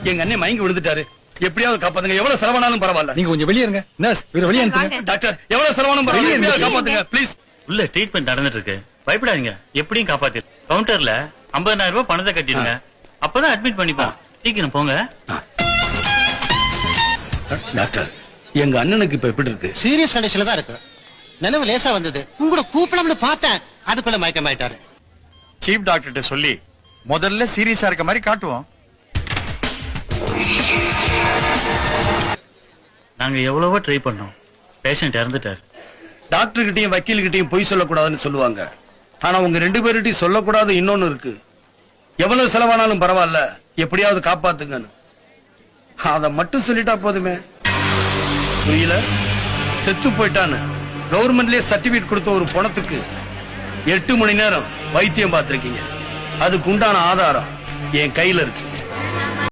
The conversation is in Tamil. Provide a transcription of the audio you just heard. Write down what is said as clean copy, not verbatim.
எங்க அண்ணன் மயங்கி விழுந்துட்டாரு. எப்படியாவது காப்பாத்துங்க. எவ்வளவு செலவானாலும் பரவாயில்ல. நீங்க கொஞ்சம் வெளியே இருங்க. நர்ஸ் இவரை வெளியே அனுப்புங்க. டாக்டர் எவ்வளவு செலவானாலும் பரவாயில்ல. எப்படியாவது காப்பாத்துங்க ப்ளீஸ். உள்ள ட்ரீட்மெண்ட் நடந்துட்டு இருக்கு, பயப்படாதீங்க. எப்படியும் காப்பாத்தி கவுண்டர்ல 50,000 ரூபாய் பணத்தை கட்டிடுங்க. அப்பதான் அட்மிட் பண்ணிப்போம். சீக்கிரம் போங்க. டாக்டர் எங்க அண்ணனுக்கு இப்ப எப்படி இருக்கு? சீரியஸ் கண்டிஷன்ல தான் இருக்கு. நினைவு லேசா வந்தது. உங்களை கூப்பிடலாம்னு பார்த்தேன், அதுக்குள்ள மயக்கமாயிட்டாரு. சீஃப் டாக்டர்கிட்ட சொல்லி முதல்ல சீரியஸா இருக்க மாதிரி காட்டுவோம். நாங்க எவ்வளவோ ட்ரை பண்ணோம், பேஷண்ட் இறந்துட்டாரு. டாக்டர் கிட்டயும் வக்கீல் கிட்டயும் பொய் சொல்லக்கூடாதுன்னு சொல்லுவாங்க. ஆனா உங்க 2 பேர்கிட்டயும் சொல்லக்கூடாது இன்னொன்னு இருக்கு. எவ்வளவு செலவானாலும் பரவாயில்ல, எப்படியாவது காப்பாத்துங்கன்னு. அத மட்டும் சொல்லிட்டா போதுமே. புரியல? செத்து போயிட்டான்னு கவர்மெண்ட்லயே சர்டிபிகேட் கொடுத்த ஒரு பணத்துக்கு 8 மணி நேரம் வைத்தியம் பார்த்திருக்கீங்க. அதுக்கு உண்டான ஆதாரம் என் கையில இருக்கு.